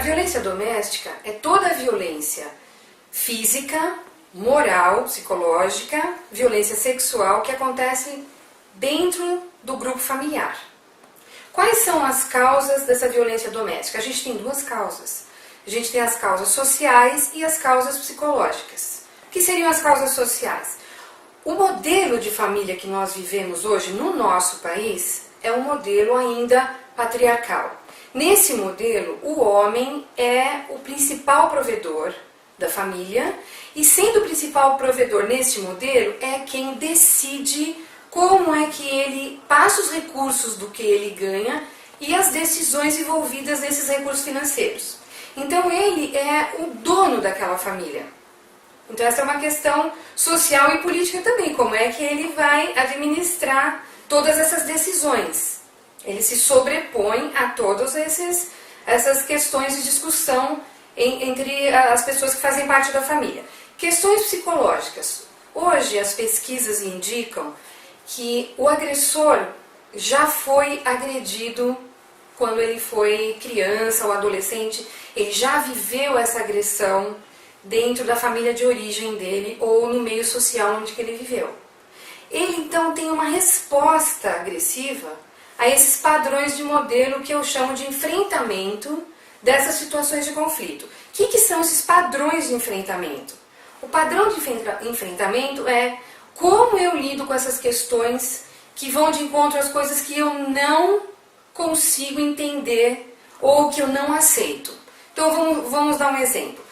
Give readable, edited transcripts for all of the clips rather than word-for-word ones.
violência doméstica é toda a violência física, moral, psicológica, violência sexual que acontece dentro do grupo familiar. Quais são as causas dessa violência doméstica? A gente tem duas causas. A gente tem as causas sociais e as causas psicológicas. O que seriam as causas sociais? O modelo de família que nós vivemos hoje no nosso país é um modelo ainda patriarcal. Nesse modelo, o homem é o principal provedor da família e, sendo o principal provedor neste modelo, é quem decide como é que ele passa os recursos do que ele ganha e as decisões envolvidas nesses recursos financeiros. Então, ele é o dono daquela família. Então, essa é uma questão social e política também, como é que ele vai administrar todas essas decisões. Ele se sobrepõe a todas essas questões de discussão entre as pessoas que fazem parte da família. Questões psicológicas. Hoje as pesquisas indicam que o agressor já foi agredido quando ele foi criança ou adolescente, ele já viveu essa agressão dentro da família de origem dele ou no meio social onde que ele viveu. Ele então tem uma resposta agressiva a esses padrões de modelo que eu chamo de enfrentamento dessas situações de conflito. O que são esses padrões de enfrentamento? O padrão de enfrentamento é como eu lido com essas questões que vão de encontro às coisas que eu não consigo entender ou que eu não aceito. Então vamos dar um exemplo.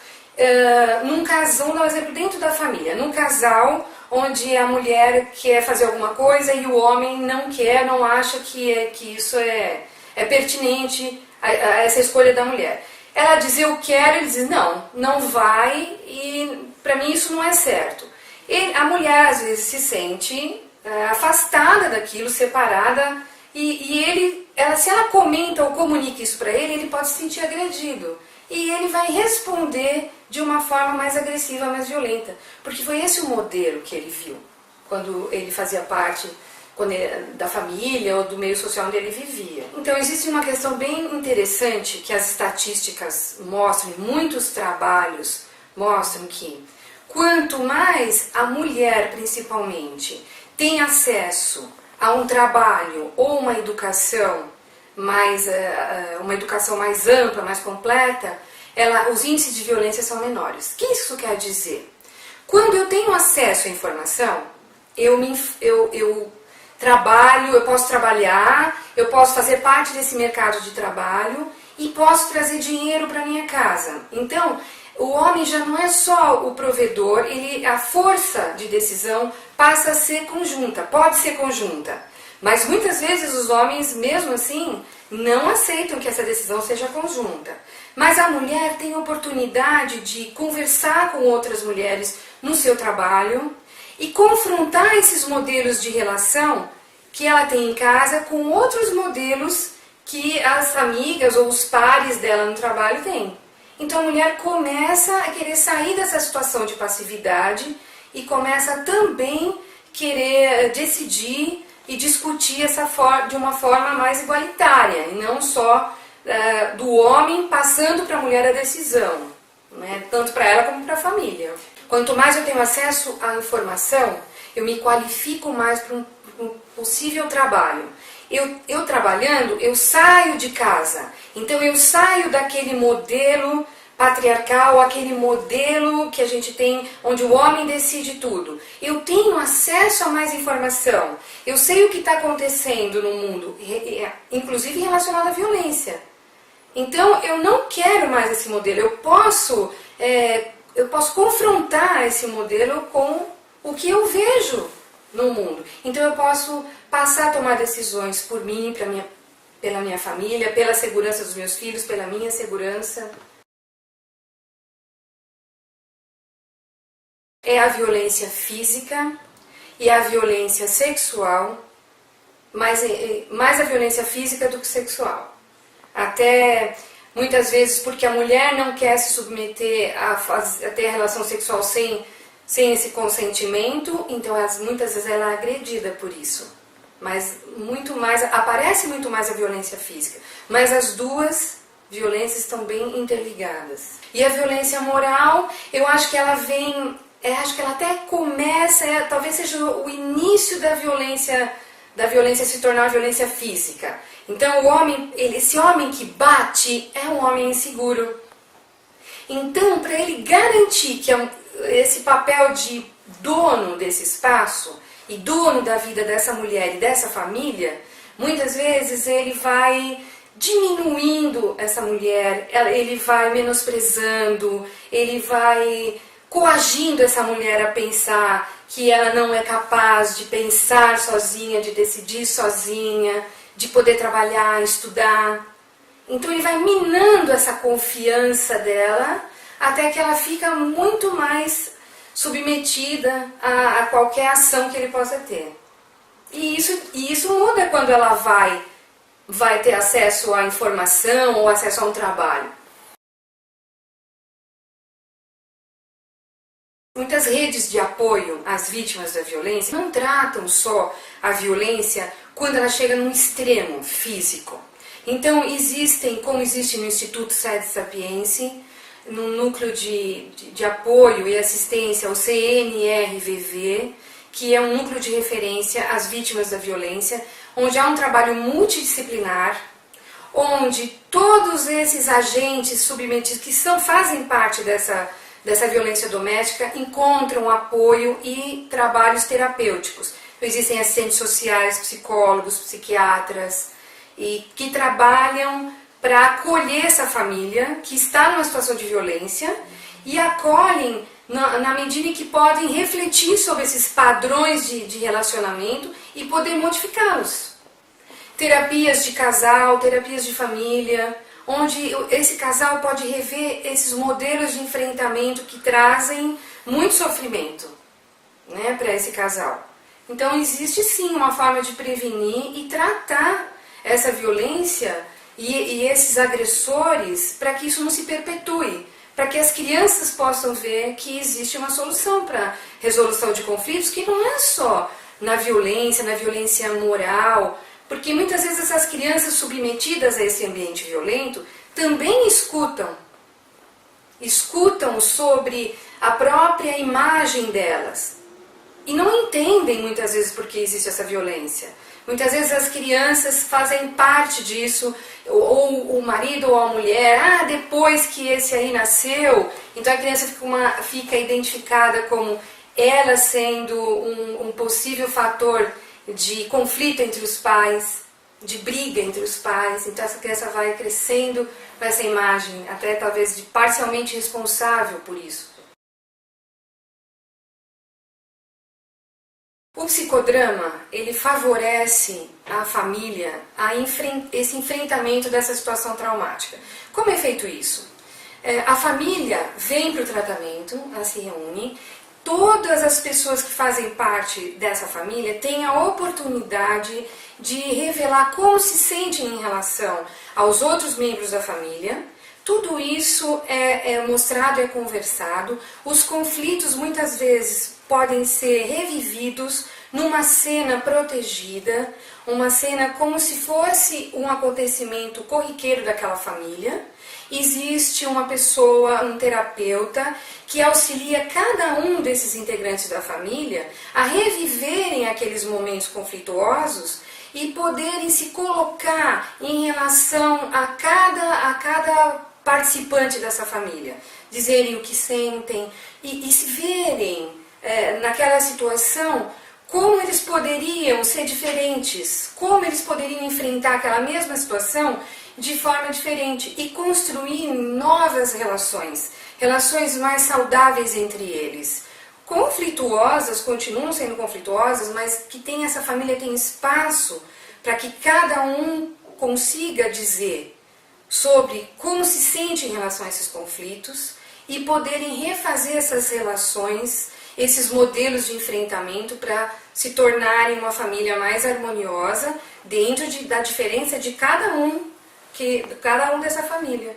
Vamos dar um exemplo dentro da família. Num casal onde a mulher quer fazer alguma coisa e o homem não quer, não acha que isso é pertinente a essa escolha da mulher. Ela diz eu quero, ele diz não vai e para mim isso não é certo. A mulher às vezes se sente afastada daquilo, separada e se ela comenta ou comunica isso para ele pode se sentir agredido. E ele vai responder de uma forma mais agressiva, mais violenta. Porque foi esse o modelo que ele viu quando ele fazia parte da família ou do meio social onde ele vivia. Então existe uma questão bem interessante que as estatísticas mostram, muitos trabalhos mostram que quanto mais a mulher principalmente tem acesso a um trabalho ou uma educação mais ampla, mais completa, os índices de violência são menores. O que isso quer dizer? Quando eu tenho acesso à informação, eu trabalho, eu posso trabalhar, eu posso fazer parte desse mercado de trabalho e posso trazer dinheiro para minha casa. Então, o homem já não é só o provedor, a força de decisão passa a ser conjunta, pode ser conjunta. Mas muitas vezes os homens, mesmo assim, não aceitam que essa decisão seja conjunta. Mas a mulher tem a oportunidade de conversar com outras mulheres no seu trabalho e confrontar esses modelos de relação que ela tem em casa com outros modelos que as amigas ou os pares dela no trabalho têm. Então a mulher começa a querer sair dessa situação de passividade e começa a também querer decidir e discutir de uma forma mais igualitária, e não só do homem passando para a mulher a decisão, né? Tanto para ela como para a família. Quanto mais eu tenho acesso à informação, eu me qualifico mais para um possível trabalho. Eu trabalhando, eu saio de casa, então eu saio daquele modelo patriarcal, aquele modelo que a gente tem, onde o homem decide tudo. Eu tenho acesso a mais informação, eu sei o que está acontecendo no mundo, inclusive relacionado à violência. Então eu não quero mais esse modelo, eu posso confrontar esse modelo com o que eu vejo no mundo. Então eu posso passar a tomar decisões por mim, pela minha família, pela segurança dos meus filhos, pela minha segurança. É a violência física e a violência sexual, mais a violência física do que sexual. Até muitas vezes porque a mulher não quer se submeter a ter relação sexual sem esse consentimento, então muitas vezes ela é agredida por isso. Mas aparece muito mais a violência física. Mas as duas violências estão bem interligadas. E a violência moral, eu acho que ela vem, acho que ela até começa, talvez seja o início da violência se tornar violência física. Então o homem, esse homem que bate é um homem inseguro. Então, para ele garantir que esse papel de dono desse espaço e dono da vida dessa mulher e dessa família, muitas vezes ele vai diminuindo essa mulher, ele vai menosprezando, ele vai coagindo essa mulher a pensar que ela não é capaz de pensar sozinha, de decidir sozinha, de poder trabalhar, estudar. Então ele vai minando essa confiança dela até que ela fica muito mais submetida a qualquer ação que ele possa ter. E isso muda quando ela vai ter acesso à informação ou acesso a um trabalho. Muitas redes de apoio às vítimas da violência não tratam só a violência quando ela chega num extremo físico. Então como existe no Instituto Sede Sapiense, no núcleo de apoio e assistência, o CNRVV, que é um núcleo de referência às vítimas da violência, onde há um trabalho multidisciplinar, onde todos esses agentes submetidos que fazem parte dessa violência doméstica encontram apoio e trabalhos terapêuticos. Existem assistentes sociais, psicólogos, psiquiatras, e que trabalham para acolher essa família que está numa situação de violência e acolhem na medida em que podem refletir sobre esses padrões de relacionamento e poder modificá-los. Terapias de casal, terapias de família, onde esse casal pode rever esses modelos de enfrentamento que trazem muito sofrimento, né, para esse casal. Então existe sim uma forma de prevenir e tratar essa violência e esses agressores para que isso não se perpetue, para que as crianças possam ver que existe uma solução para resolução de conflitos, que não é só na violência moral, porque muitas vezes essas crianças submetidas a esse ambiente violento também escutam sobre a própria imagem delas e não entendem muitas vezes por que existe essa violência. Muitas vezes as crianças fazem parte disso, ou o marido ou a mulher, depois que esse aí nasceu, então a criança fica identificada como ela sendo um possível fator de conflito entre os pais, de briga entre os pais. Então essa criança vai crescendo com essa imagem, até talvez de parcialmente responsável por isso. O psicodrama, ele favorece a família esse enfrentamento dessa situação traumática. Como é feito isso? A família vem para o tratamento, ela se reúne, todas as pessoas que fazem parte dessa família têm a oportunidade de revelar como se sentem em relação aos outros membros da família. Tudo isso é mostrado, é conversado. Os conflitos muitas vezes podem ser revividos numa cena protegida, uma cena como se fosse um acontecimento corriqueiro daquela família. Existe uma pessoa, um terapeuta, que auxilia cada um desses integrantes da família a reviverem aqueles momentos conflituosos e poderem se colocar em relação a cada participante dessa família, dizerem o que sentem e se verem naquela situação como eles poderiam ser diferentes, como eles poderiam enfrentar aquela mesma situação de forma diferente e construir novas relações mais saudáveis entre eles. Conflituosas, continuam sendo conflituosas, mas que essa família tem espaço para que cada um consiga dizer sobre como se sente em relação a esses conflitos e poderem refazer essas relações, esses modelos de enfrentamento para se tornarem uma família mais harmoniosa dentro da diferença de cada um dessa família.